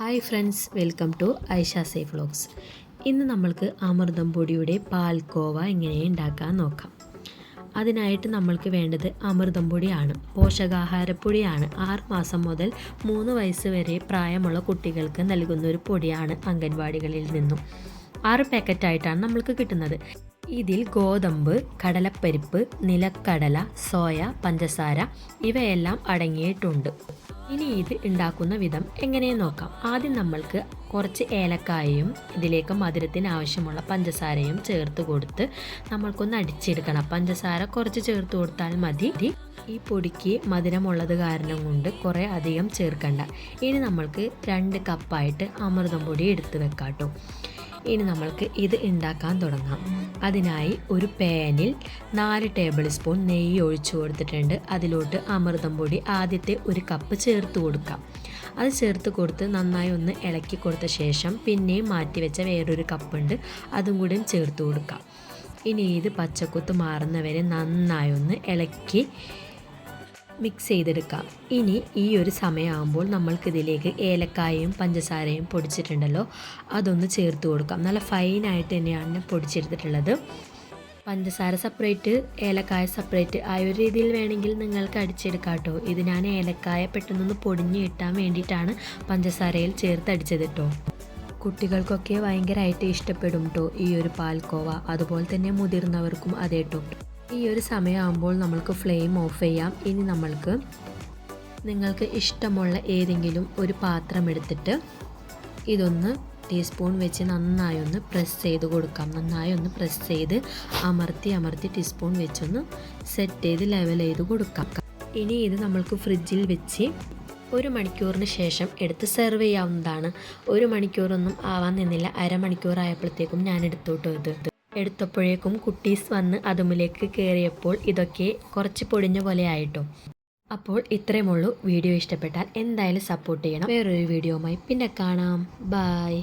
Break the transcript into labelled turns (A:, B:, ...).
A: Hi friends, welcome to Aisha safe vlogs. ഇന്ന് നമ്മൾക്ക് അമൃതം പൊടിയുടെ പാൽക്കോവ എങ്ങനെ ഉണ്ടാക്കാൻ നോക്കാം. അതിനായിട്ട് നമ്മൾക്ക് വേണ്ടത് അമൃതം പൊടിയാണ്, പോഷകാഹാരപ്പൊടിയാണ്. 6 മാസം മുതൽ 3 വയസ്സ് വരെ പ്രായമുള്ള കുട്ടികൾക്ക് നൽകുന്ന ഒരു പൊടിയാണ്. അംഗൻവാടികളിൽ നിന്നും 6 പാക്കറ്റായിട്ടാണ് നമ്മൾക്ക് കിട്ടുന്നത്. ഇതിൽ ഗോതമ്പ്, കടലപ്പരിപ്പ്, നിലക്കടല, സോയ, പഞ്ചസാര ഇവയെല്ലാം അടങ്ങിയിട്ടുണ്ട്. ഇനി ഇത് ഉണ്ടാക്കുന്ന വിധം എങ്ങനെ നോക്കാം. ആദ്യം നമ്മൾക്ക് കുറച്ച് ഏലക്കായയും ഇതിലേക്ക് മധുരത്തിന് ആവശ്യമുള്ള പഞ്ചസാരയും ചേർത്ത് കൊടുത്ത് നമ്മൾക്കൊന്ന് അടിച്ചെടുക്കണം. പഞ്ചസാര കുറച്ച് ചേർത്ത് കൊടുത്താൽ മതി. ഈ പൊടിക്ക് മധുരമുള്ളത് കാരണം കൊണ്ട് കുറേ അധികം ചേർക്കണ്ട. ഇനി നമ്മൾക്ക് 2 കപ്പായിട്ട് അമൃതം പൊടി എടുത്ത് വെക്കാട്ടോ. ഇനി നമ്മൾക്ക് ഇത് ഉണ്ടാക്കാൻ തുടങ്ങാം. അതിനായി ഒരു പാനിൽ 4 ടേബിൾ സ്പൂൺ നെയ്യ് ഒഴിച്ചു കൊടുത്തിട്ടുണ്ട്. അതിലോട്ട് അമൃതം പൊടി ആദ്യത്തെ 1 കപ്പ് ചേർത്ത് കൊടുക്കാം. അത് ചേർത്ത് കൊടുത്ത് നന്നായി ഒന്ന് ഇളക്കി കൊടുത്ത ശേഷം പിന്നെയും മാറ്റി വെച്ച വേറൊരു കപ്പുണ്ട്, അതും കൂടിയും ചേർത്ത് കൊടുക്കാം. ഇനി ഇത് പച്ചക്കുത്ത് മാറുന്നവരെ നന്നായി ഒന്ന് ഇളക്കി മിക്സ് ചെയ്തെടുക്കാം. ഇനി ഈ ഒരു സമയമാകുമ്പോൾ നമ്മൾക്കിതിലേക്ക് ഏലക്കായയും പഞ്ചസാരയും പൊടിച്ചിട്ടുണ്ടല്ലോ, അതൊന്ന് ചേർത്ത് കൊടുക്കാം. നല്ല ഫൈനായിട്ട് തന്നെയാണ് പൊടിച്ചെടുത്തിട്ടുള്ളത്. പഞ്ചസാര സെപ്പറേറ്റ്, ഏലക്കായ സെപ്പറേറ്റ് ആ ഒരു രീതിയിൽ വേണമെങ്കിൽ നിങ്ങൾക്ക് അടിച്ചെടുക്കാം കേട്ടോ. ഇത് ഞാൻ ഏലക്കായ പെട്ടെന്നൊന്ന് പൊടിഞ്ഞ് കിട്ടാൻ വേണ്ടിയിട്ടാണ് പഞ്ചസാരയിൽ ചേർത്ത് അടിച്ചത് കേട്ടോ. കുട്ടികൾക്കൊക്കെ ഭയങ്കരമായിട്ട് ഇഷ്ടപ്പെടും കേട്ടോ ഈ ഒരു പാൽക്കോവ. അതുപോലെ തന്നെ മുതിർന്നവർക്കും അതേ കേട്ടോ. ഈ ഒരു സമയമാകുമ്പോൾ നമ്മൾക്ക് ഫ്ലെയിം ഓഫ് ചെയ്യാം. ഇനി നിങ്ങൾക്ക് ഇഷ്ടമുള്ള ഏതെങ്കിലും ഒരു പാത്രം എടുത്തിട്ട് ഇതൊന്ന് ടീസ്പൂൺ വെച്ച് നന്നായി ഒന്ന് പ്രസ് ചെയ്ത് കൊടുക്കാം. നന്നായി ഒന്ന് പ്രസ് ചെയ്ത് അമർത്തി ടീസ്പൂൺ വെച്ചൊന്ന് സെറ്റ് ചെയ്ത് ലെവൽ ചെയ്ത് കൊടുക്കാം. ഇനി ഇത് നമ്മൾക്ക് ഫ്രിഡ്ജിൽ വെച്ച് 1 മണിക്കൂറിന് ശേഷം എടുത്ത് സെർവ് ചെയ്യാവുന്നതാണ്. 1 മണിക്കൂറൊന്നും ആവാൻ നിന്നില്ല, അരമണിക്കൂർ ആയപ്പോഴത്തേക്കും ഞാൻ എടുത്തോട്ടോ. എടുത്തപ്പോഴേക്കും കുട്ടീസ് വന്ന് അതുമിലേക്ക് കയറിയപ്പോൾ ഇതൊക്കെ കുറച്ച് പൊടിഞ്ഞ പോലെ ആയിട്ടോ. അപ്പോൾ ഇത്രയുമുള്ളൂ. വീഡിയോ ഇഷ്ടപ്പെട്ടാൽ എന്തായാലും സപ്പോർട്ട് ചെയ്യണം. വേറൊരു വീഡിയോയുമായി പിന്നെ കാണാം. ബൈ.